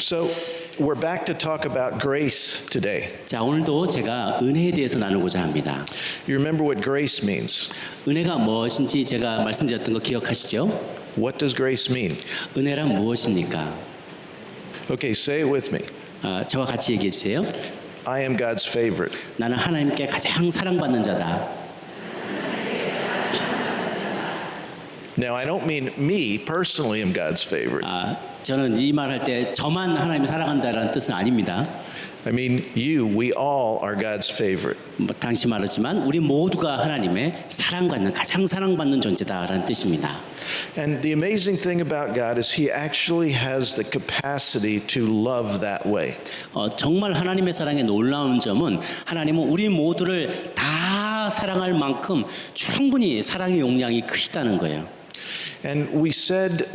So we're back to talk about grace today. 자, 오늘도 제가 은혜에 대해서 나누고자 합니다. You remember what grace means? 은혜가 무엇인지 제가 말씀드렸던 거 기억하시죠? What does grace mean? 은혜란 무엇입니까? Okay, say it with me. 저와 같이 얘기해 주세요. I am God's favorite. 나는 하나님께 가장 사랑받는 자다. Now, I don't mean me personally am God's favorite. 저는 이 말 할 때 저만 하나님을 사랑한다라는 뜻은 아닙니다. I mean you, we all are God's favorite. 당시 말했지만 우리 모두가 하나님의 사랑받는 가장 사랑받는 존재다라는 뜻입니다. And the amazing thing about God is He actually has the capacity to love that way. 정말 하나님의 사랑의 놀라운 점은 하나님은 우리 모두를 다 사랑할 만큼 충분히 사랑의 용량이 크시다는 거예요. And we said,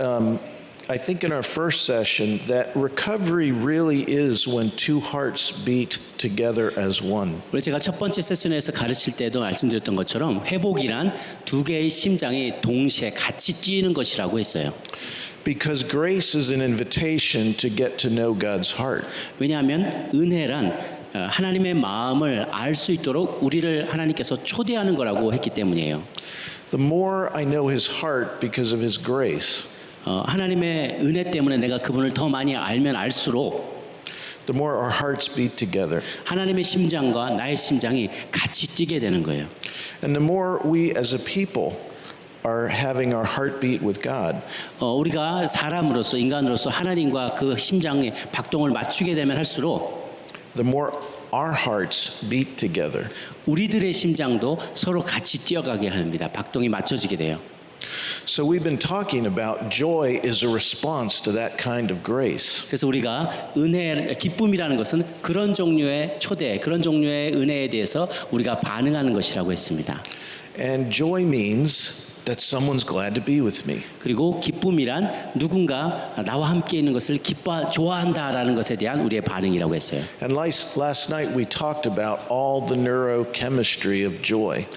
I think in our first session, that recovery really is when two hearts beat together as one. 우리 제가 첫 번째 세션에서 가르칠 때도 말씀드렸던 것처럼 회복이란 두 개의 심장이 동시에 같이 뛰는 것이라고 했어요. Because grace is an invitation to get to know God's heart. 왜냐하면 은혜란 하나님의 마음을 알 수 있도록 우리를 하나님께서 초대하는 거라고 했기 때문이에요. The more I know His heart because of His grace, 하나님의 은혜 때문에 내가 그분을 더 많이 알면 알수록 the more our hearts beat together. 하나님의 심장과 나의 심장이 같이 뛰게 되는 거예요. And the more we as a people are having our heartbeat with God, 우리가 사람으로서 인간으로서 하나님과 그 심장의 박동을 맞추게 되면 할수록 the more our hearts beat together. 우리들의 심장도 서로 같이 뛰어가게 합니다. 박동이 맞춰지게 돼요. So we've been talking about joy is a response to that kind of grace. 그래서 우리가 기쁨이라는 것은 그런 종류의 초대, 그런 종류의 은혜에 대해서 우리가 반응하는 것이라고 했습니다. And joy means that someone's glad to be with me. 그리고 기쁨이란 누군가 나와 함께 있는 것을 좋아한다라는 것에 대한 우리의 반응이라고 했어요. And last night we talked about all the neurochemistry of joy.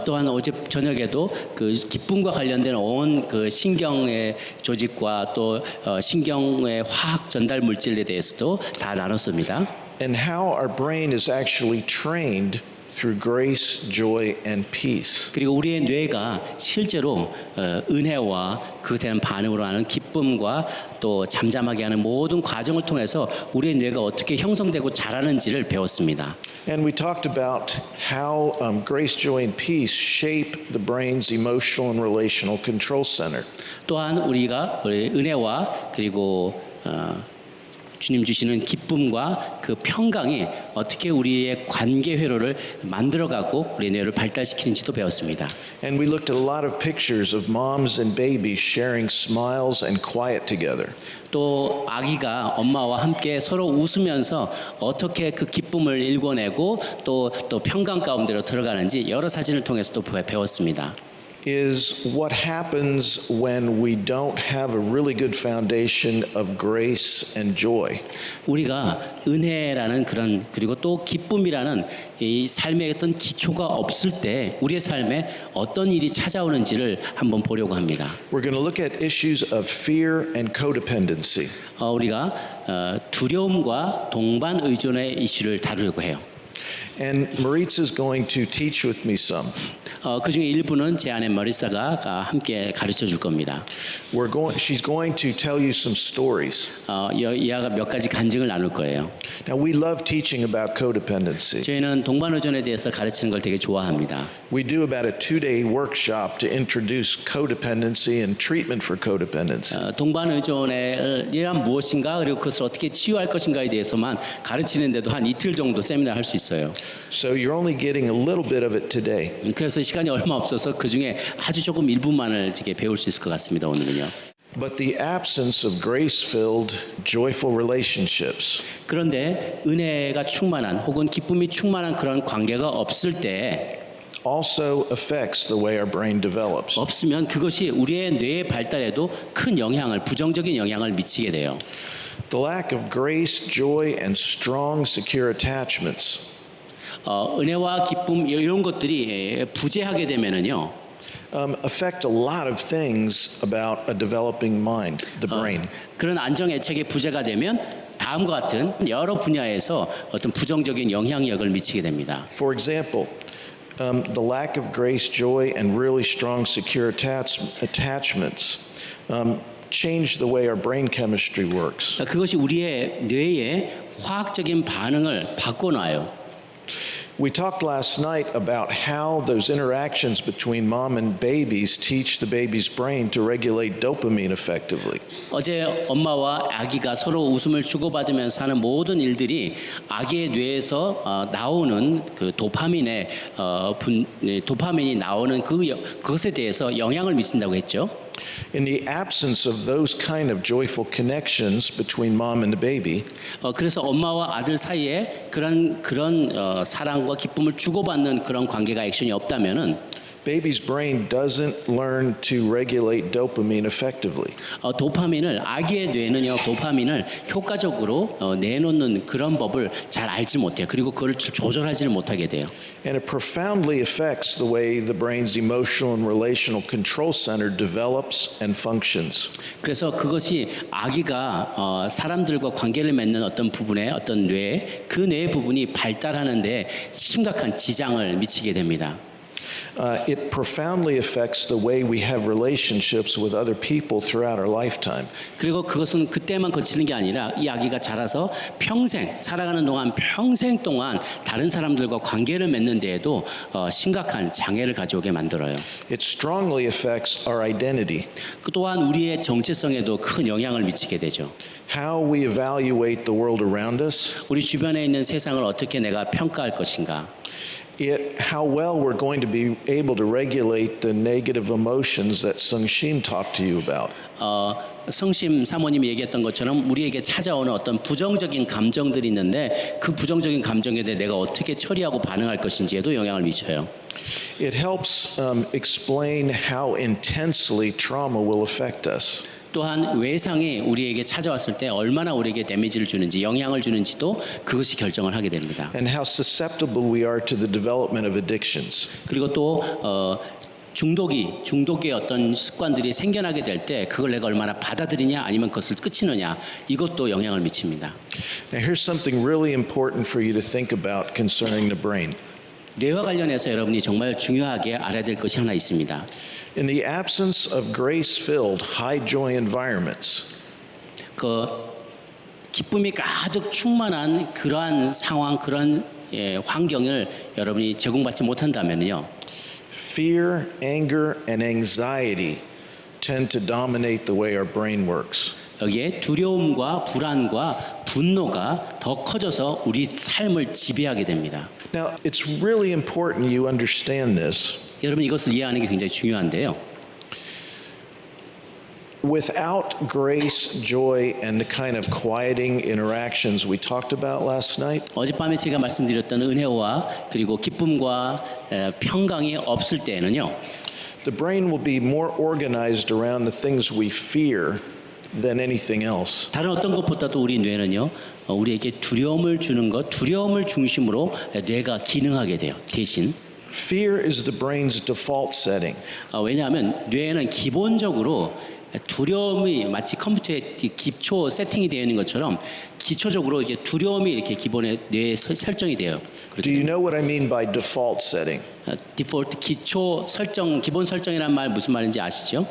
또한 어제 저녁에도 그 기쁨과 관련된 온 그 신경의 조직과 또 신경의 화학 전달 물질에 대해서도 다 나눴습니다. And how our brain is actually trained through grace, joy, and peace. 그리고 우리의 뇌가 실제로 은혜와 그에 대한 반응으로 하는 기쁨과 또 잠잠하게 하는 모든 과정을 통해서 우리의 뇌가 어떻게 형성되고 자라는지를 배웠습니다. And we talked about how grace, joy, and peace shape the brain's emotional and relational control center. 또한 우리가 은혜와 그리고 주님 주시는 기쁨과 그 평강이 어떻게 우리의 관계 회로를 만들어가고 우리의 뇌를 발달시키는지도 배웠습니다. And we looked at a lot of pictures of moms and babies sharing smiles and quiet together. 또 아기가 엄마와 함께 서로 웃으면서 어떻게 그 기쁨을 일궈내고 또 평강 가운데로 들어가는지 여러 사진을 통해서도 배웠습니다. Is what happens when we don't have a really good foundation of grace and joy. 우리가 은혜라는 그런 그리고 또 기쁨이라는 이 삶의 어떤 기초가 없을 때 우리의 삶에 어떤 일이 찾아오는지를 한번 보려고 합니다. We're going to look at issues of fear and codependency. 우리가 두려움과 동반의존의 이슈를 다루려고 해요. And Maritza is going to teach with me some. 그 중에 일부는 제 아내 마리사가 함께 가르쳐 줄 겁니다. She's going to tell you some stories. 이하가 몇 가지 간증을 나눌 거예요. Now we love teaching about codependency. 저희는 동반의존에 대해서 가르치는 걸 되게 좋아합니다. We do about a 2-day workshop to introduce codependency and treatment for codependency. 동반의존이란 무엇인가 그리고 그것을 어떻게 치유할 것인가에 대해서만 가르치는데도 한 이틀 정도 세미나 할 수 있어요. So you're only getting a little bit of it today. 그래서 시간이 얼마 없어서 그 중에 아주 조금 일부만을 배울 수 있을 것 같습니다. 오늘은요. But the absence of grace-filled, joyful relationships 그런데 은혜가 충만한 혹은 기쁨이 충만한 그런 관계가 없을 때 also affects the way our brain develops. 없으면 그것이 우리의 뇌의 발달에도 큰 부정적인 영향을 미치게 돼요. The lack of grace, joy, and strong, secure attachments 은혜와 기쁨 이런 것들이 부재하게 되면은요. affect a lot of things about a developing mind, the brain. 그런 안정 애착이 부재가 되면 다음과 같은 여러 분야에서 어떤 부정적인 영향력을 미치게 됩니다. For example, the lack of grace, joy, and really strong secure attachments change the way our brain chemistry works. 그것이 우리의 뇌의 화학적인 반응을 바꿔놔요. We talked last night about how those interactions between mom and babies teach the baby's brain to regulate dopamine effectively. 어제 엄마와 아기가 서로 웃음을 주고받으면서 하는 모든 일들이 아기의 뇌에서 나오는 그 도파민의 도파민이 나오는 그것에 대해서 영향을 미친다고 했죠. In the absence of those kind of joyful connections between mom and the baby, 그래서 엄마와 아들 사이에 그런 사랑과 기쁨을 주고받는 그런 관계가 액션이 없다면은 baby's brain doesn't learn to regulate dopamine effectively. 도파민을 아기의 뇌는요 도파민을 효과적으로 내놓는 그런 법을 잘 알지 못해요. 그리고 그걸 조절하지를 못하게 돼요. And it profoundly affects the way the brain's emotional and relational control center develops and functions. 그래서 그것이 아기가 사람들과 관계를 맺는 어떤 부분의 어떤 그 뇌 부분이 발달하는데 심각한 지장을 미치게 됩니다. It profoundly affects the way we have relationships with other people throughout our lifetime. 그리고 그것은 그때만 그치는 게 아니라 이 아기가 자라서 평생 살아가는 동안 평생 동안 다른 사람들과 관계를 맺는 데에도 심각한 장애를 가져오게 만들어요. It strongly affects our identity. 또한 우리의 정체성에도 큰 영향을 미치게 되죠. How we evaluate the world around us. 우리 주변에 있는 세상을 어떻게 내가 평가할 것인가. How well we're going to be able to regulate the negative emotions that Sung-Shim talked to you about. 성심 사모님이 얘기했던 것처럼 우리에게 찾아오는 어떤 부정적인 감정들이 있는데 그 부정적인 감정에 대해 내가 어떻게 처리하고 반응할 것인지에도 영향을 미쳐요. It helps explain how intensely trauma will affect us. 또한 외상이 우리에게 찾아왔을 때 얼마나 우리에게 데미지를 주는지 영향을 주는지도 그것이 결정을 하게 됩니다. And how susceptible we are to the development of addictions. 그리고 또 중독의 어떤 습관들이 생겨나게 될 때 그걸 내가 얼마나 받아들이냐 아니면 그것을 끝이느냐 이것도 영향을 미칩니다. Now here's something really important for you to think about concerning the brain. 뇌와 관련해서 여러분이 정말 중요하게 알아야 될 것이 하나 있습니다. In the absence of grace-filled, high-joy environments, 그 기쁨이 가득 충만한 그러한 상황, 그런 환경을 여러분이 제공받지 못한다면요. fear, anger, and anxiety tend to dominate the way our brain works. 여기에 두려움과 불안과 분노가 더 커져서 우리 삶을 지배하게 됩니다. Now, it's really important you understand this. 여러분 이것을 이해하는 게 굉장히 중요한데요. Without grace, joy, and the kind of quieting interactions we talked about last night, 어젯밤에 제가 말씀드렸던 은혜와 그리고 기쁨과 평강이 없을 때에는요. the brain will be more organized around the things we fear than anything else. 다른 어떤 것보다도 우리 뇌는요. 우리에게 두려움을 주는 것, 두려움을 중심으로 뇌가 기능하게 돼요. 대신 Fear is the brain's default setting. 왜냐하면 뇌는 기본적으로 두려움이 마치 컴퓨터의 기초 세팅이 되어 있는 것처럼 기초적으로 이제 두려움이 이렇게 기본에 뇌에 설정이 돼요. Do you know what I mean by default setting? 디폴트 기초 설정, 기본 설정이란 말 무슨 말인지 아시죠?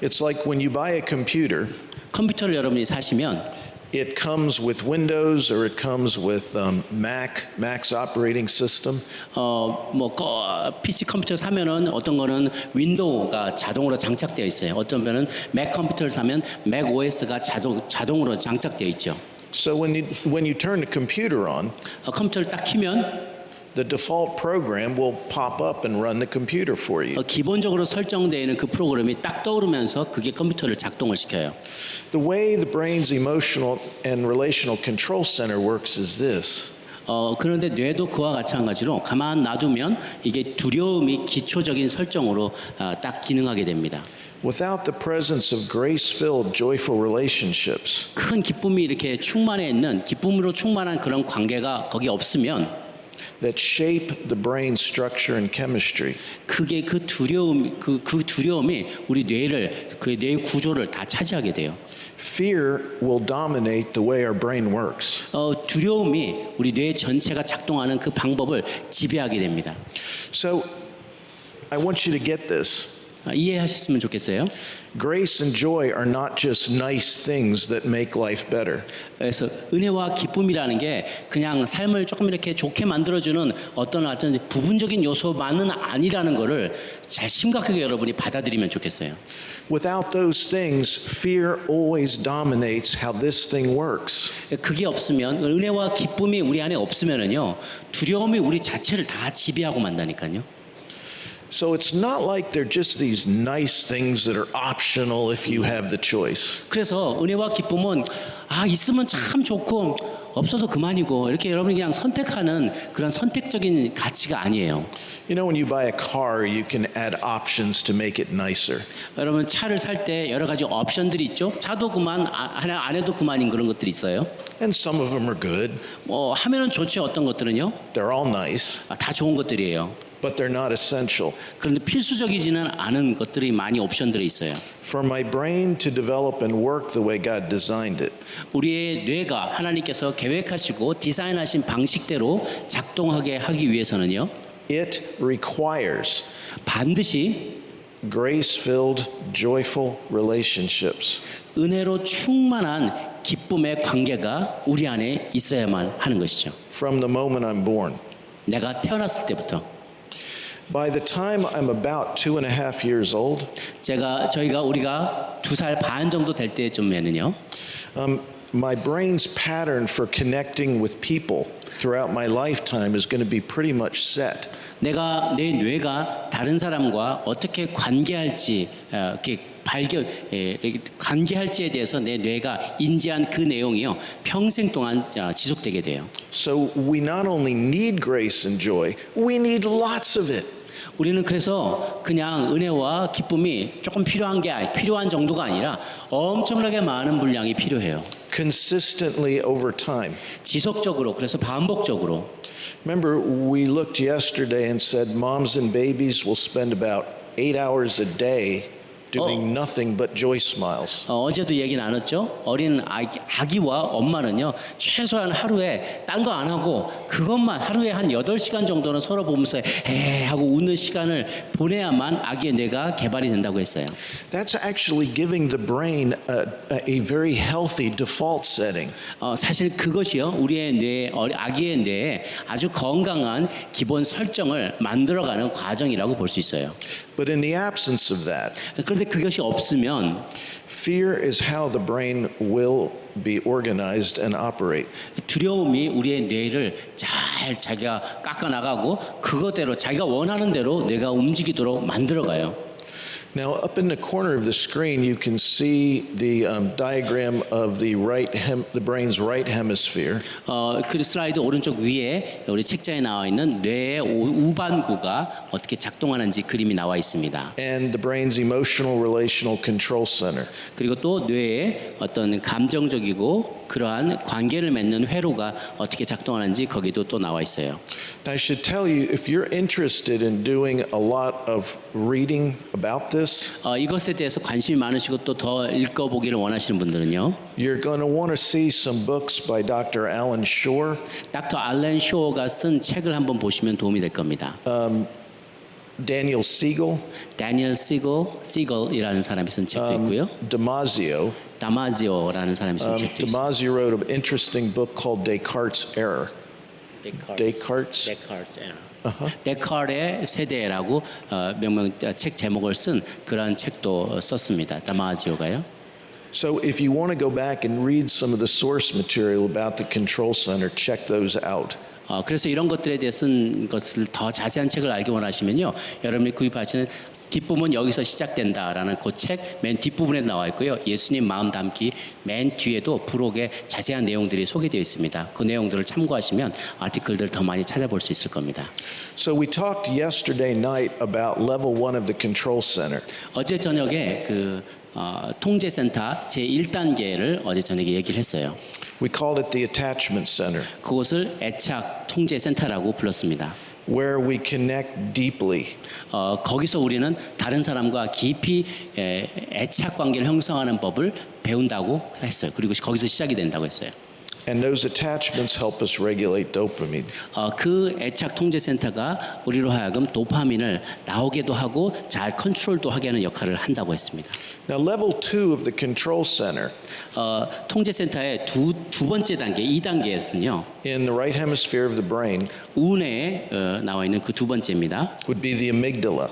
It's like when you buy a computer, 컴퓨터를 여러분이 사시면 it comes with Windows or it comes with Mac's operating system. PC 컴퓨터 사면은 어떤 거는 윈도우가 자동으로 장착되어 있어요. 어떤 거는 맥 컴퓨터를 사면 맥 OS가 자동으로 장착되어 있죠. So when you turn the computer on, 컴퓨터를 딱 키면 the default program will pop up and run the computer for you. 기본적으로 설정되어 있는 그 프로그램이 딱 떠오르면서 그게 컴퓨터를 작동을 시켜요. The way the brain's emotional and relational control center works is this. 그런데 뇌도 그와 마찬가지로 가만 놔두면 이게 두려움이 기초적인 설정으로 딱 기능하게 됩니다. Without the presence of grace-filled, joyful relationships, 큰 기쁨이 이렇게 충만해 있는 기쁨으로 충만한 그런 관계가 거기 없으면 that shape the brain's structure and chemistry. 그게 그 두려움이 우리 뇌를 그 뇌 구조를 다 차지하게 돼요. Fear will dominate the way our brain works. 두려움이 우리 뇌 전체가 작동하는 그 방법을 지배하게 됩니다. So I want you to get this. 이해하셨으면 좋겠어요. Grace and joy are not just nice things that make life better. 그래서 은혜와 기쁨이라는 게 그냥 삶을 조금 이렇게 좋게 만들어주는 어떤 부분적인 요소만은 아니라는 것을 잘 심각하게 여러분이 받아들이면 좋겠어요. Without those things, fear always dominates how this thing works. 그게 없으면 은혜와 기쁨이 우리 안에 없으면은요 두려움이 우리 자체를 다 지배하고 만다니까요. So it's not like they're just these nice things that are optional if you have the choice. 그래서 은혜와 기쁨은 있으면 참 좋고 없어서 그만이고 이렇게 여러분이 그냥 선택하는 그런 선택적인 가치가 아니에요. You know, when you buy a car, you can add options to make it nicer. 여러분 차를 살 때 여러 가지 옵션들이 있죠. 차도 그만, 안 해도 그만인 그런 것들이 있어요. And some of them are good. 하면은 좋죠. 어떤 것들은요. They're all nice, 다 좋은 것들이에요. but they're not essential. 그런데 필수적이지는 않은 것들이 많이 옵션들이 있어요. For my brain to develop and work the way God designed it, 우리의 뇌가 하나님께서 계획하시고 디자인하신 방식대로 작동하게 하기 위해서는요. it requires 반드시 grace-filled, joyful relationships. 은혜로 충만한 기쁨의 관계가 우리 안에 있어야만 하는 것이죠. From the moment I'm born. 내가 태어났을 때부터. By the time I'm about 2.5 years old, 우리가 2살 반 정도 될 때쯤에는요. my brain's pattern for connecting with people throughout my lifetime is going to be pretty much set. 내 뇌가 다른 사람과 어떻게 관계할지 관계할지에 대해서 내 뇌가 인지한 그 내용이요 평생 동안 지속되게 돼요. So we not only need grace and joy, we need lots of it. 우리는 그래서 그냥 은혜와 기쁨이 조금 필요한 정도가 아니라 엄청나게 많은 분량이 필요해요. Consistently over time. 지속적으로 그래서 반복적으로. Remember, we looked yesterday and said moms and babies will spend about 8 hours a day doing nothing but joy smiles. 어제도 얘기 나눴죠. 어린 아기와 엄마는요 최소한 하루에 딴 거 안 하고 그것만 하루에 한 8시간 정도는 서로 보면서 하고 웃는 시간을 보내야만 아기의 뇌가 개발이 된다고 했어요. That's actually giving the brain a very healthy default setting. 사실 그것이요 우리의 아기의 뇌에 아주 건강한 기본 설정을 만들어가는 과정이라고 볼 수 있어요. But in the absence of that, 그런데 그것이 없으면 fear is how the brain will be organized and operate. 두려움이 우리의 뇌를 잘 자기가 깎아나가고 그것대로 자기가 원하는 대로 뇌가 움직이도록 만들어가요. Now, up in the corner of the screen, you can see the diagram of the brain's right hemisphere. 그 슬라이드 오른쪽 위에 우리 책자에 나와 있는 뇌의 우반구가 어떻게 작동하는지 그림이 나와 있습니다. And the brain's emotional relational control center. 그리고 또 뇌의 어떤 감정적이고 그러한 관계를 맺는 회로가 어떻게 작동하는지 거기도 또 나와 있어요. I should tell you, if you're interested in doing a lot of reading about this, 이것에 대해서 관심이 많으시고 또 더 읽어보기를 원하시는 분들은요. you're going to want to see some books by Dr. Alan Shore. 닥터 알렌 쇼가 쓴 책을 한번 보시면 도움이 될 겁니다. Daniel Siegel, 다니엘 시글이라는 사람이 쓴 책도 있고요. 다마지오라는 사람이 쓴 책도 있어요. Damasio wrote an interesting book called Descartes' Error. Descartes. 데카르의 세대라고 책 제목을 쓴 그런 책도 썼습니다. 다마지오가요. So if you want to go back and read some of the source material about the control center, check those out. 그래서 이런 것들에 대해 쓴 것을 더 자세한 책을 알기 원하시면요. 여러분이 구입하시는 기쁨은 여기서 시작된다라는 그 책 맨 뒷부분에 나와 있고요. 예수님 마음 담기 맨 뒤에도 부록에 자세한 내용들이 소개되어 있습니다. 그 내용들을 참고하시면 아티클들 더 많이 찾아볼 수 있을 겁니다. So we talked yesterday night about level 1 of the control center. 어제 저녁에 통제센터 제1단계를 어제 저녁에 얘기를 했어요. We called it the attachment center, 그곳을 애착 통제센터라고 불렀습니다. where we connect deeply. 거기서 우리는 다른 사람과 깊이 애착 관계를 형성하는 법을 배운다고 했어요. 그리고 거기서 시작이 된다고 했어요. And those attachments help us regulate dopamine. 그 애착 통제센터가 우리로 하여금 도파민을 나오게도 하고 잘 컨트롤도 하게 하는 역할을 한다고 했습니다. Now, level 2 of the control center 통제센터의 두 번째 단계, 2단계에서는요. in the right hemisphere of the brain 우뇌에 나와 있는 그 두 번째입니다. would be the amygdala.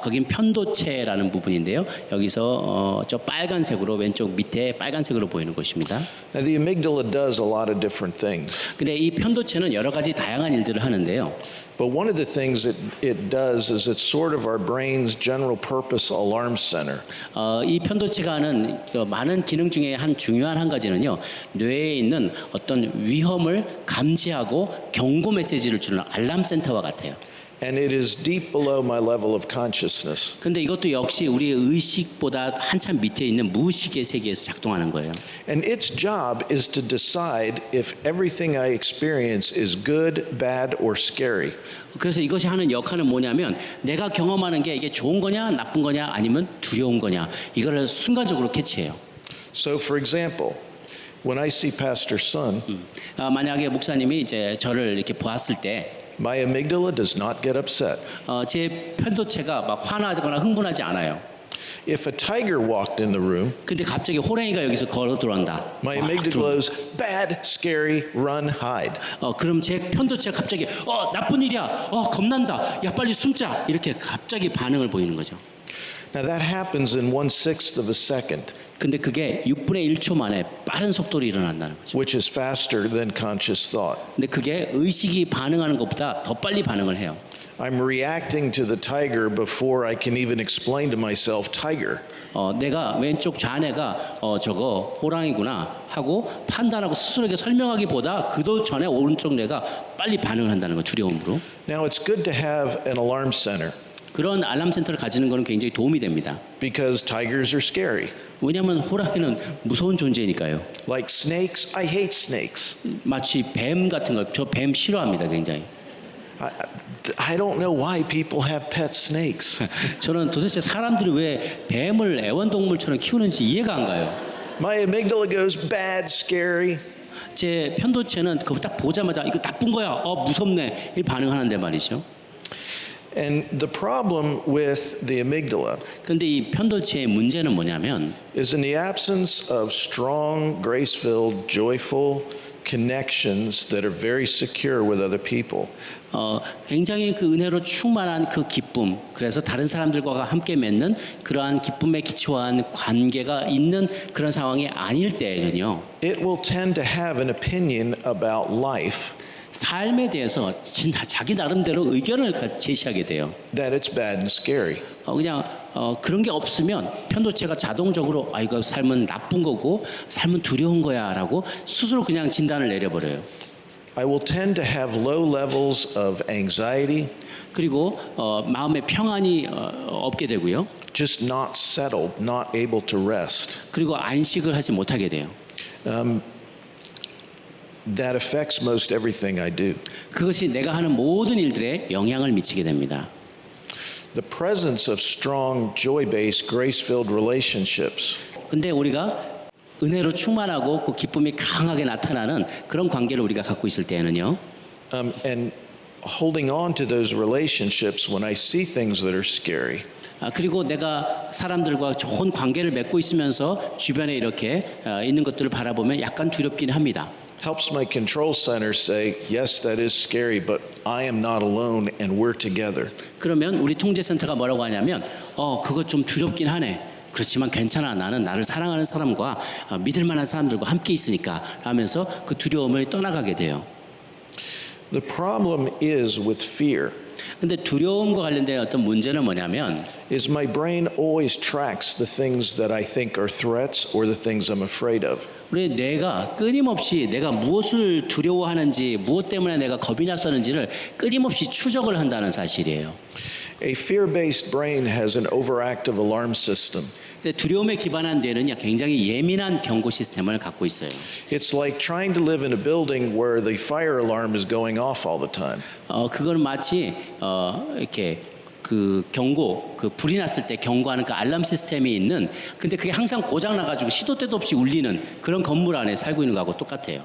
거긴 편도체라는 부분인데요. 여기서 저 빨간색으로 왼쪽 밑에 빨간색으로 보이는 곳입니다. Now, the amygdala does a lot of different things. 근데 이 편도체는 여러 가지 다양한 일들을 하는데요. But one of the things that it does is it's sort of our brain's general purpose alarm center. 이 편도체가 하는 많은 기능 중에 한 중요한 한 가지는요. 뇌에 있는 어떤 위험을 감지하고 경고 메시지를 주는 알람 센터와 같아요. And it is deep below my level of consciousness. 근데 이것도 역시 우리의 의식보다 한참 밑에 있는 무의식의 세계에서 작동하는 거예요. And its job is to decide if everything I experience is good, bad, or scary. 그래서 이것이 하는 역할은 뭐냐면 내가 경험하는 게 이게 좋은 거냐 나쁜 거냐 아니면 두려운 거냐 이거를 순간적으로 캐치해요. So, for example, when I see Pastor Sun, 만약에 목사님이 이제 저를 이렇게 보았을 때 my amygdala does not get upset. 제 편도체가 막 화나거나 흥분하지 않아요. If a tiger walked in the room, 근데 갑자기 호랑이가 여기서 걸어 들어온다. my amygdala goes bad, scary, run, hide. 그럼 제 편도체가 갑자기 나쁜 일이야. 겁난다. 야 빨리 숨자. 이렇게 갑자기 반응을 보이는 거죠. Now that happens in 1/6 of a second, 근데 그게 6분의 1초 만에 빠른 속도로 일어난다는 거죠. which is faster than conscious thought. 근데 그게 의식이 반응하는 것보다 더 빨리 반응을 해요. I'm reacting to the tiger before I can even explain to myself tiger. 내가 왼쪽 좌뇌가 저거 호랑이구나 하고 판단하고 스스로에게 설명하기보다 그도 전에 오른쪽 뇌가 빨리 반응을 한다는 거 두려움으로. Now it's good to have an alarm center 그런 알람 센터를 가지는 것은 굉장히 도움이 됩니다. because tigers are scary. 왜냐하면 호랑이는 무서운 존재니까요. Like snakes, I hate snakes. 마치 뱀 같은 거, 저 뱀 싫어합니다, 굉장히. I don't know why people have pet snakes. 저는 도대체 사람들이 왜 뱀을 애완동물처럼 키우는지 이해가 안 가요. My amygdala goes bad, scary. 제 편도체는 그거 딱 보자마자 이거 나쁜 거야, 무섭네, 이 반응하는데 말이죠. And the problem with the amygdala 그런데 이 편도체의 문제는 뭐냐면 is in the absence of strong, grace-filled, joyful connections that are very secure with other people. 굉장히 그 은혜로 충만한 그 기쁨, 그래서 다른 사람들과 함께 맺는 그러한 기쁨에 기초한 관계가 있는 그런 상황이 아닐 때에는요. It will tend to have an opinion about life 삶에 대해서 자기 나름대로 의견을 제시하게 돼요. that it's bad and scary. 그냥 그런 게 없으면 편도체가 자동적으로 이거 삶은 나쁜 거고 삶은 두려운 거야라고 스스로 그냥 진단을 내려버려요. I will tend to have low levels of anxiety, 그리고 마음의 평안이 없게 되고요. just not settled, not able to rest. 그리고 안식을 하지 못하게 돼요. That affects most everything I do. 그것이 내가 하는 모든 일들에 영향을 미치게 됩니다. The presence of strong, joy-based, grace-filled relationships 근데 우리가 은혜로 충만하고 그 기쁨이 강하게 나타나는 그런 관계를 우리가 갖고 있을 때에는요. and holding on to those relationships when I see things that are scary. 그리고 내가 사람들과 좋은 관계를 맺고 있으면서 주변에 이렇게 있는 것들을 바라보면 약간 두렵긴 합니다. Helps my control center say, yes, that is scary, but I am not alone and we're together. 그러면 우리 통제센터가 뭐라고 하냐면 그거 좀 두렵긴 하네. 그렇지만 괜찮아. 나는 나를 사랑하는 사람과 믿을 만한 사람들과 함께 있으니까 하면서 그 두려움을 떠나가게 돼요. The problem is with fear. 근데 두려움과 관련된 어떤 문제는 뭐냐면 is my brain always tracks the things that I think are threats or the things I'm afraid of. 우리 뇌가 끊임없이 내가 무엇을 두려워하는지 무엇 때문에 내가 겁이 났었는지를 끊임없이 추적을 한다는 사실이에요. A fear-based brain has an overactive alarm system. 근데 두려움에 기반한 뇌는요 굉장히 예민한 경고 시스템을 갖고 있어요. It's like trying to live in a building where the fire alarm is going off all the time. 그건 마치 이렇게 그 경고, 그 불이 났을 때 경고하는 그 알람 시스템이 있는, 근데 그게 항상 고장 나가지고 시도 때도 없이 울리는 그런 건물 안에 살고 있는 거하고 똑같아요.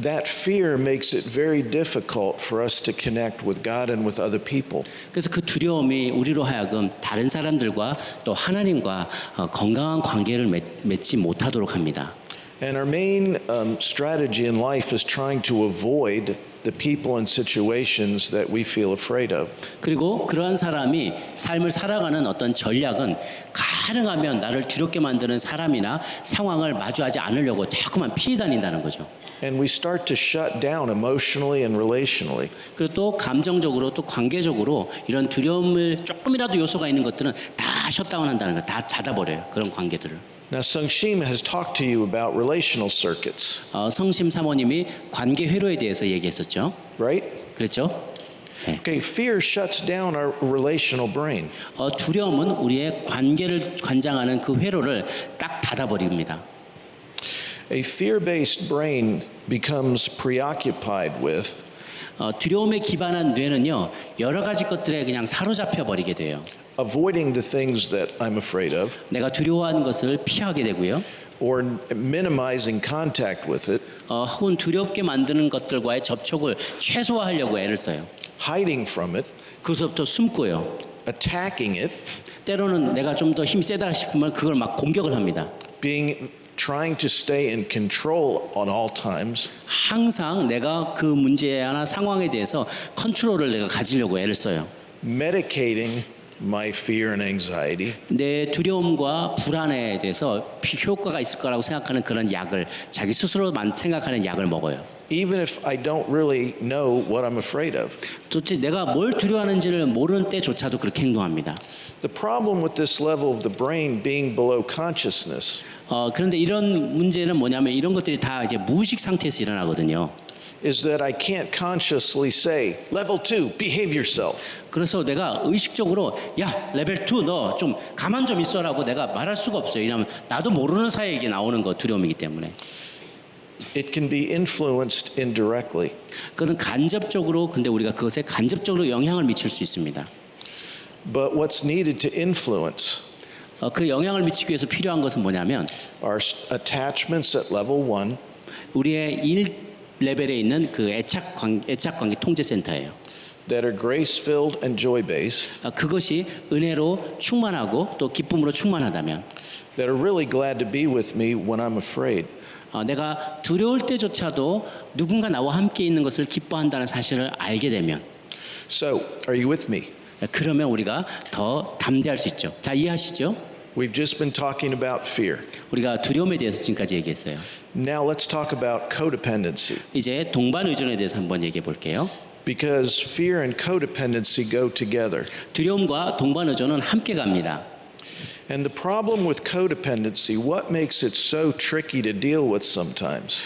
That fear makes it very difficult for us to connect with God and with other people. 그래서 그 두려움이 우리로 하여금 다른 사람들과 또 하나님과 건강한 관계를 맺지 못하도록 합니다. And our main strategy in life is trying to avoid the people and situations that we feel afraid of. 그리고 그러한 사람이 삶을 살아가는 어떤 전략은 가능하면 나를 두렵게 만드는 사람이나 상황을 마주하지 않으려고 자꾸만 피해 다닌다는 거죠. And we start to shut down emotionally and relationally. 그리고 또 감정적으로 또 관계적으로 이런 두려움을 조금이라도 요소가 있는 것들은 다 셧다운한다는 거, 다 닫아버려요. 그런 관계들을. Now, Sungshim has talked to you about relational circuits, 성심 사모님이 관계 회로에 대해서 얘기했었죠. right? 그렇죠? 네. Okay, fear shuts down our relational brain. 두려움은 우리의 관계를 관장하는 그 회로를 딱 닫아버립니다. A fear-based brain becomes preoccupied with 두려움에 기반한 뇌는요 여러 가지 것들에 그냥 사로잡혀 버리게 돼요. avoiding the things that I'm afraid of, 내가 두려워하는 것을 피하게 되고요. or minimizing contact with it, 혹은 두렵게 만드는 것들과의 접촉을 최소화하려고 애를 써요. hiding from it, 그것부터 숨고요. attacking it, 때로는 내가 좀 더 힘이 세다 싶으면 그걸 막 공격을 합니다. trying to stay in control on all times, 항상 내가 그 문제나 상황에 대해서 컨트롤을 내가 가지려고 애를 써요. medicating my fear and anxiety, 내 두려움과 불안에 대해서 효과가 있을 거라고 생각하는 그런 약을 자기 스스로 생각하는 약을 먹어요. even if I don't really know what I'm afraid of. 도대체 내가 뭘 두려워하는지를 모르는 때조차도 그렇게 행동합니다. The problem with this level of the brain being below consciousness 그런데 이런 문제는 뭐냐면 이런 것들이 다 이제 무의식 상태에서 일어나거든요. is that I can't consciously say, level 2, behave yourself. 그래서 내가 의식적으로 야 레벨 2 너 좀 가만 좀 있어라고 내가 말할 수가 없어요. 왜냐하면 나도 모르는 사이에 이게 나오는 거 두려움이기 때문에. It can be influenced indirectly. 그것은 간접적으로 근데 우리가 그것에 간접적으로 영향을 미칠 수 있습니다. But what's needed to influence 그 영향을 미치기 위해서 필요한 것은 뭐냐면 are attachments at level 1 우리의 1 레벨에 있는 그 애착 관계 통제 센터예요. that are grace-filled and joy-based, 그것이 은혜로 충만하고 또 기쁨으로 충만하다면 that are really glad to be with me when I'm afraid. 내가 두려울 때조차도 누군가 나와 함께 있는 것을 기뻐한다는 사실을 알게 되면 So, are you with me? 그러면 우리가 더 담대할 수 있죠. 자, 이해하시죠? We've just been talking about fear. 우리가 두려움에 대해서 지금까지 얘기했어요. Now let's talk about codependency. 이제 동반의존에 대해서 한번 얘기해 볼게요. Because fear and codependency go together. 두려움과 동반의존은 함께 갑니다. And the problem with codependency, what makes it so tricky to deal with sometimes,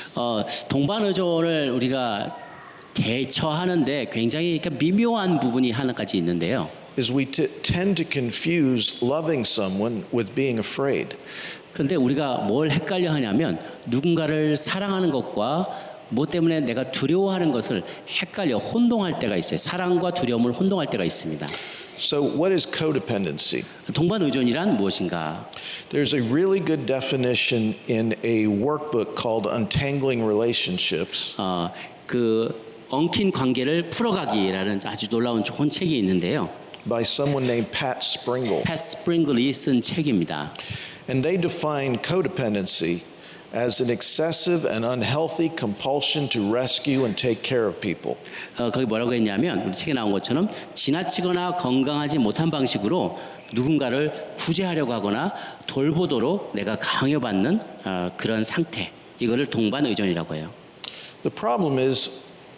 동반의존을 우리가 대처하는데 굉장히 미묘한 부분이 하나까지 있는데요. is we tend to confuse loving someone with being afraid. 그런데 우리가 뭘 헷갈려 하냐면 누군가를 사랑하는 것과 뭐 때문에 내가 두려워하는 것을 헷갈려 혼동할 때가 있어요. 사랑과 두려움을 혼동할 때가 있습니다. So what is codependency? 동반의존이란 무엇인가? There's a really good definition in a workbook called Untangling Relationships. 그 엉킨 관계를 풀어가기라는 아주 놀라운 좋은 책이 있는데요. By someone named Pat Springle. 팻 스프링글이 쓴 책입니다. And they define codependency as an excessive and unhealthy compulsion to rescue and take care of people. 거기 뭐라고 했냐면 우리 책에 나온 것처럼 지나치거나 건강하지 못한 방식으로 누군가를 구제하려고 하거나 돌보도록 내가 강요받는 그런 상태. 이거를 동반의존이라고 해요. The problem is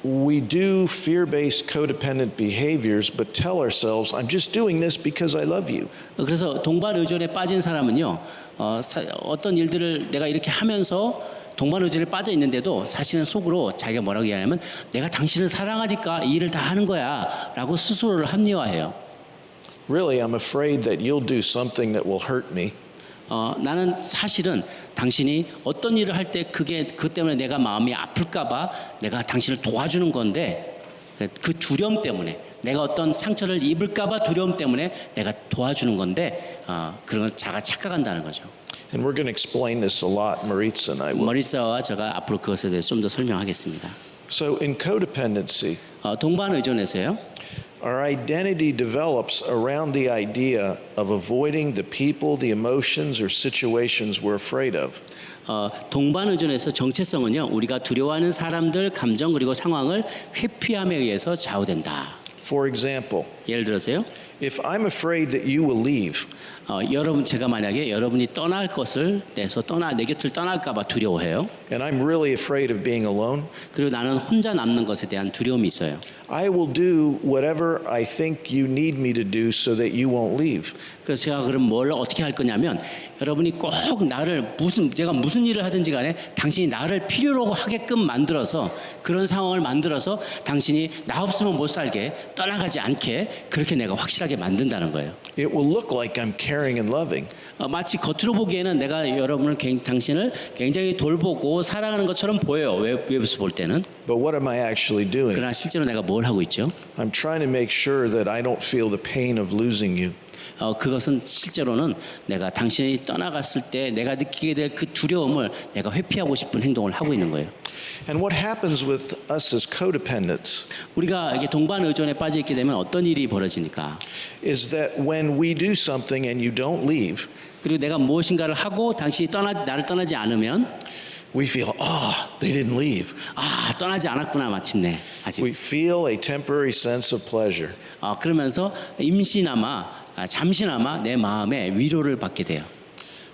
we do fear-based codependent behaviors, but tell ourselves, I'm just doing this because I love you. 그래서 동반 의존에 빠진 사람은요, 어떤 일들을 내가 이렇게 하면서 동반 의존에 빠져 있는데도 사실은 속으로 자기가 뭐라고 얘기하냐면 내가 당신을 사랑하니까 이 일을 다 하는 거야라고 스스로를 합리화해요. Really, I'm afraid that you'll do something that will hurt me. 나는 사실은 당신이 어떤 일을 할 때 그 때문에 내가 마음이 아플까봐 내가 당신을 도와주는 건데 그 두려움 때문에 내가 어떤 상처를 입을까봐 두려움 때문에 내가 도와주는 건데 그런 걸 자가 착각한다는 거죠. And we're going to explain this a lot, Maritza and I will. 머리사와 제가 앞으로 그것에 대해서 좀 더 설명하겠습니다. So in codependency, 동반 의존에서요. our identity develops around the idea of avoiding the people, the emotions, or situations we're afraid of. 동반 의존에서 정체성은요. 우리가 두려워하는 사람들, 감정 그리고 상황을 회피함에 의해서 좌우된다. For example, 예를 들어서요. if I'm afraid that you will leave, 여러분 제가 만약에 여러분이 떠날 것을 내 곁을 떠날까봐 두려워해요. and I'm really afraid of being alone, 그리고 나는 혼자 남는 것에 대한 두려움이 있어요. I will do whatever I think you need me to do so that you won't leave. 그래서 제가 그럼 뭘 어떻게 할 거냐면 여러분이 꼭 나를 제가 무슨 일을 하든지 간에 당신이 나를 필요로 하게끔 만들어서 그런 상황을 만들어서 당신이 나 없으면 못 살게 떠나가지 않게 그렇게 내가 확실하게 만든다는 거예요. It will look like I'm caring and loving, 마치 겉으로 보기에는 내가 당신을 굉장히 돌보고 사랑하는 것처럼 보여요. 외부에서 볼 때는. but what am I actually doing? 그러나 실제로 내가 뭘 하고 있죠? I'm trying to make sure that I don't feel the pain of losing you. 그것은 실제로는 내가 당신이 떠나갔을 때 내가 느끼게 될 그 두려움을 내가 회피하고 싶은 행동을 하고 있는 거예요. And what happens with us as codependents 우리가 이게 동반 의존에 빠져 있게 되면 어떤 일이 벌어지니까? is that when we do something and you don't leave, 그리고 내가 무엇인가를 하고 당신이 나를 떠나지 않으면 we feel, they didn't leave. 떠나지 않았구나 마침내 아직. We feel a temporary sense of pleasure. 그러면서 잠시나마 내 마음에 위로를 받게 돼요.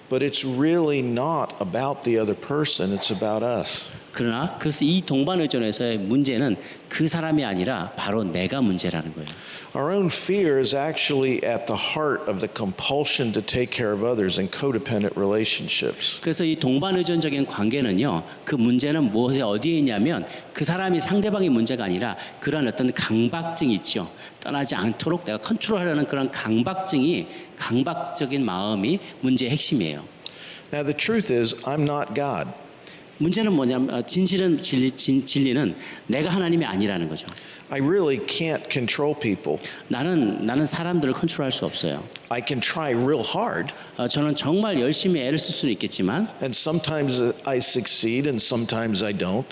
But it's really not about the other person, it's about us. 그래서 이 동반 의존에서의 문제는 그 사람이 아니라 바로 내가 문제라는 거예요. Our own fear is actually at the heart of the compulsion to take care of others in codependent relationships. 그래서 이 동반 의존적인 관계는요. 그 문제는 어디에 있냐면 그 사람이 상대방의 문제가 아니라 그런 어떤 강박증이 있죠. 떠나지 않도록 내가 컨트롤하려는 그런 강박적인 마음이 문제의 핵심이에요. Now the truth is, I'm not God. 문제는 뭐냐면 진리는 내가 하나님이 아니라는 거죠. I really can't control people. 나는 사람들을 컨트롤할 수 없어요. I can try real hard. 저는 정말 열심히 애를 쓸 수는 있겠지만 And sometimes I succeed and sometimes I don't.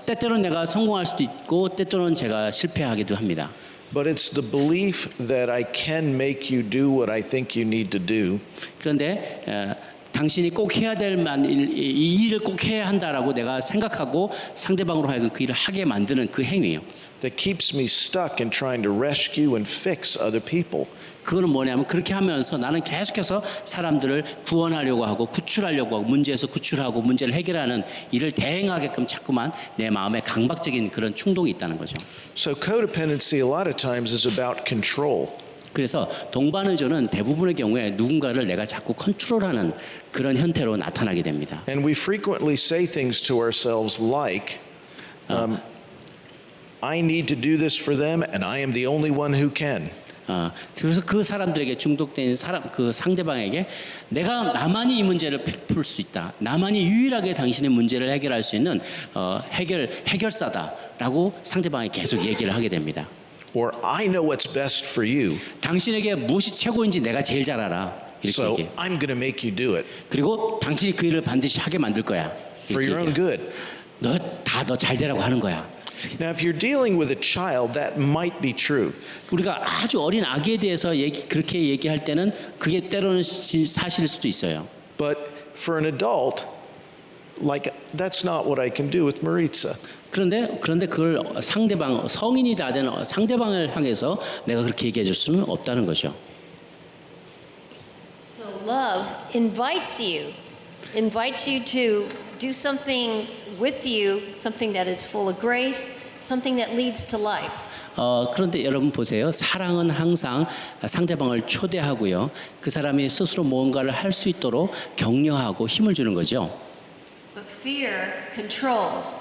때때로는 내가 성공할 수도 있고 때때로는 제가 실패하기도 합니다. But it's the belief that I can make you do what I think you need to do. 그런데 당신이 꼭 해야 될 이 일을 꼭 해야 한다라고 내가 생각하고 상대방으로 하여금 그 일을 하게 만드는 그 행위예요. That keeps me stuck in trying to rescue and fix other people. 그거는 뭐냐면 그렇게 하면서 나는 계속해서 사람들을 구원하려고 하고 구출하려고 하고 문제에서 구출하고 문제를 해결하는 일을 대행하게끔 자꾸만 내 마음에 강박적인 그런 충동이 있다는 거죠. So codependency a lot of times is about control. 그래서 동반 의존은 대부분의 경우에 누군가를 내가 자꾸 컨트롤하는 그런 형태로 나타나게 됩니다. And we frequently say things to ourselves like, I need to do this for them and I am the only one who can. 그래서 그 사람들에게 중독된 그 상대방에게 내가 나만이 이 문제를 풀 수 있다. 나만이 유일하게 당신의 문제를 해결할 수 있는 해결사다라고 상대방에게 계속 얘기를 하게 됩니다. Or I know what's best for you. 당신에게 무엇이 최고인지 내가 제일 잘 알아. 이렇게 So 얘기해. I'm going to make you do it. 그리고 당신이 그 일을 반드시 하게 만들 거야. For your own good. 너 잘 되라고 하는 거야. Now, if you're dealing with a child, that might be true. 우리가 아주 어린 아기에 대해서 그렇게 얘기할 때는 그게 때로는 사실일 수도 있어요. But for an adult, like that's not what I can do with Maritza. 그런데 그걸 성인이 다 된 상대방을 향해서 내가 그렇게 얘기해 줄 수는 없다는 거죠. So love invites you to do something with you, something that is full of grace, something that leads to life. 그런데 여러분 보세요. 사랑은 항상 상대방을 초대하고요. 그 사람이 스스로 뭔가를 할 수 있도록 격려하고 힘을 주는 거죠. But fear controls.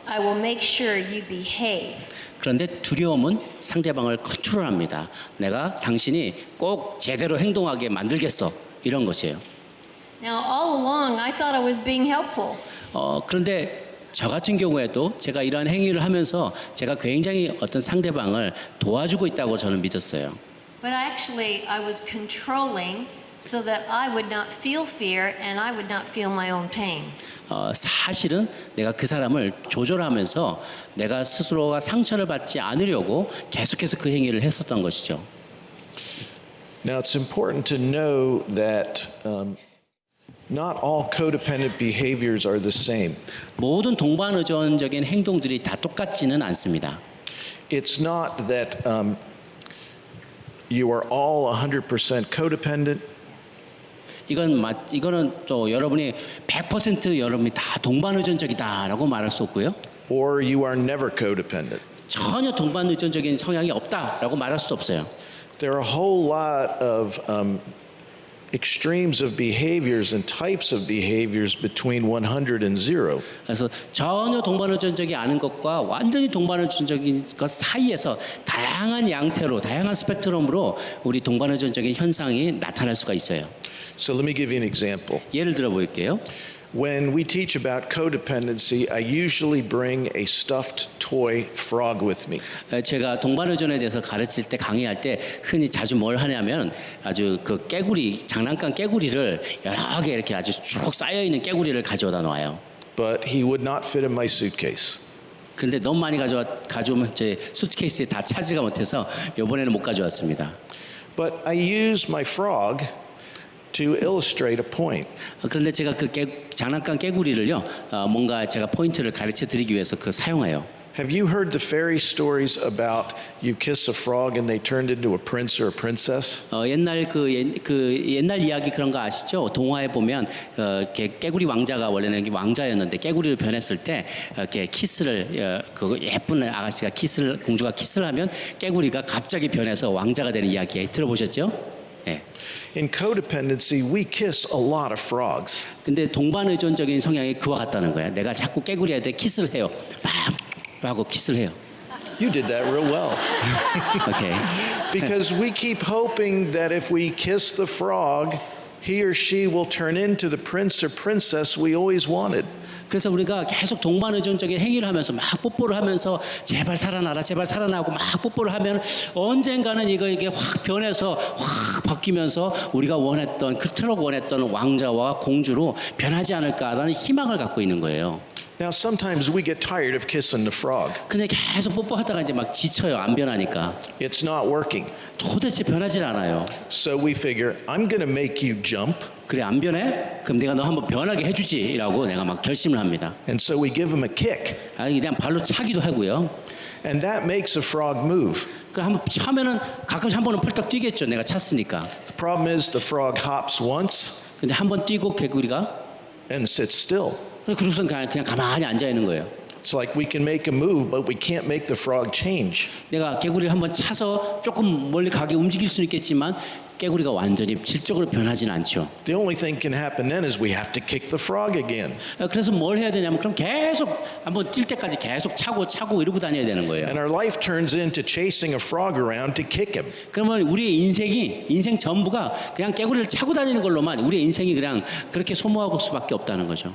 I will make sure you behave. 그런데 두려움은 상대방을 컨트롤합니다. 내가 당신이 꼭 제대로 행동하게 만들겠어. 이런 것이에요. Now, all along, I thought I was being helpful. 그런데 저 같은 경우에도 제가 이러한 행위를 하면서 제가 굉장히 어떤 상대방을 도와주고 있다고 저는 믿었어요. But actually, I was controlling so that I would not feel fear and I would not feel my own pain. 사실은 내가 그 사람을 조절하면서 내가 스스로가 상처를 받지 않으려고 계속해서 그 행위를 했었던 것이죠. Now, it's important to know that not all codependent behaviors are the same. 모든 동반의존적인 행동들이 다 똑같지는 않습니다. It's not that you are all 100% codependent. 이거는 또 여러분이 100% 여러분이 다 동반의존적이다라고 말할 수 없고요. Or you are never codependent. 전혀 동반의존적인 성향이 없다라고 말할 수 없어요. There are a whole lot of extremes of behaviors and types of behaviors between 100 and 0. 그래서 전혀 동반의존적이 않은 것과 완전히 동반의존적인 것 사이에서 다양한 양태로, 다양한 스펙트럼으로 우리 동반의존적인 현상이 나타날 수가 있어요. So let me give you an example. 예를 들어 볼게요. When we teach about codependency, I usually bring a stuffed toy frog with me. 제가 동반의존에 대해서 가르칠 때 강의할 때 흔히 자주 뭘 하냐면 아주 그 깨구리, 장난감 깨구리를 여러 개 이렇게 아주 쭉 쌓여 있는 깨구리를 가져다 놔요. But he would not fit in my suitcase. 근데 너무 많이 가져오면 제 수트케이스에 다 차지가 못해서 이번에는 못 가져왔습니다. But I use my frog to illustrate a point. 그런데 제가 그 장난감 깨구리를요, 뭔가 제가 포인트를 가르쳐 드리기 위해서 그 사용해요. Have you heard the fairy stories about you kiss a frog and they turned into a prince or a princess? 옛날 옛날 이야기 그런 거 아시죠? 동화에 보면 깨구리 왕자가 원래는 왕자였는데 깨구리로 변했을 때 이렇게 키스를 그 예쁜 아가씨가 공주가 키스를 하면 깨구리가 갑자기 변해서 왕자가 되는 이야기 들어보셨죠? 네. In codependency, we kiss a lot of frogs. 근데 동반의존적인 성향이 그와 같다는 거야. 내가 자꾸 깨구리한테 키스를 해요. 막 하고 키스를 해요. You did that real well. 오케이. Because we keep hoping that if we kiss the frog, he or she will turn into the prince or princess we always wanted. 그래서 우리가 계속 동반의존적인 행위를 하면서 막 뽀뽀를 하면서 제발 살아나라, 제발 살아나고 막 뽀뽀를 하면 언젠가는 이게 확 변해서 확 바뀌면서 우리가 그토록 원했던 왕자와 공주로 변하지 않을까라는 희망을 갖고 있는 거예요. Now, sometimes we get tired of kissing the frog. 근데 계속 뽀뽀하다가 이제 막 지쳐요. 안 변하니까. It's not working. 도대체 변하질 않아요. So we figure, I'm going to make you jump. 그래 안 변해? 그럼 내가 너 한번 변하게 해주지라고 내가 막 결심을 합니다. And so we give him a kick. 그냥 발로 차기도 하고요. And that makes a frog move. 그 한번 차면은 가끔씩 한 번은 펄떡 뛰겠죠. 내가 찼으니까. The problem is the frog hops once 근데 한 번 뛰고 개구리가 and sits still. 그러고선 그냥 가만히 앉아 있는 거예요. It's like we can make a move, but we can't make the frog change. 내가 개구리를 한번 차서 조금 멀리 가게 움직일 수는 있겠지만 깨구리가 완전히 질적으로 변하지는 않죠. The only thing can happen then is we have to kick the frog again. 그래서 뭘 해야 되냐면 그럼 계속 한번 뛸 때까지 계속 차고 이러고 다녀야 되는 거예요. And our life turns into chasing a frog around to kick him. 그러면 우리의 인생 전부가 그냥 깨구리를 차고 다니는 걸로만 우리의 인생이 그냥 그렇게 소모하고 수밖에 없다는 거죠.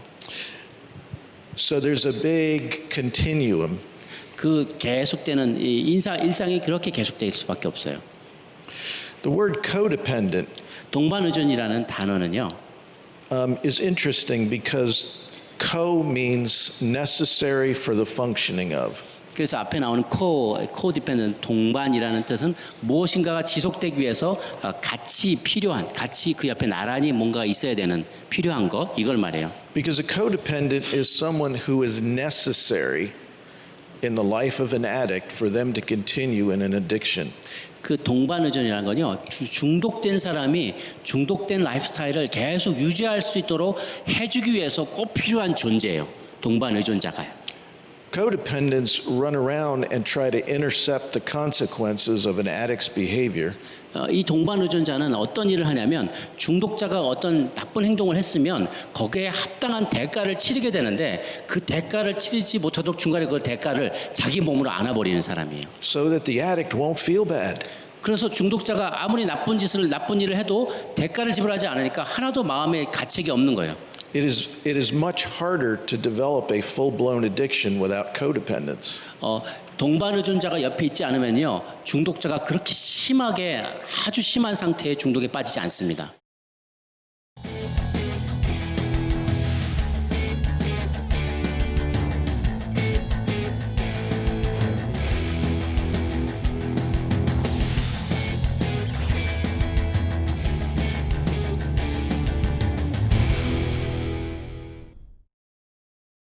So there's a big continuum. 그 계속되는 일상이 그렇게 계속될 수밖에 없어요. The word codependent 동반의존이라는 단어는요. is interesting because co means necessary for the functioning of. 그래서 앞에 나오는 코디펜던트 동반이라는 뜻은 무엇인가가 지속되기 위해서 같이 필요한, 같이 그 옆에 나란히 뭔가 있어야 되는 필요한 것 이걸 말해요. Because a codependent is someone who is necessary in the life of an addict for them to continue in an addiction. 그 동반의존이라는 건요. 중독된 사람이 중독된 라이프스타일을 계속 유지할 수 있도록 해주기 위해서 꼭 필요한 존재예요. 동반의존자가요. Codependents run around and try to intercept the consequences of an addict's behavior. 이 동반의존자는 어떤 일을 하냐면 중독자가 어떤 나쁜 행동을 했으면 거기에 합당한 대가를 치르게 되는데 그 대가를 치르지 못하도록 중간에 그 대가를 자기 몸으로 안아버리는 사람이에요. So that the addict won't feel bad. 그래서 중독자가 아무리 나쁜 일을 해도 대가를 지불하지 않으니까 하나도 마음에 가책이 없는 거예요. It is much harder to develop a full-blown addiction without codependence. 동반의존자가 옆에 있지 않으면요 중독자가 그렇게 심하게 아주 심한 상태의 중독에 빠지지 않습니다.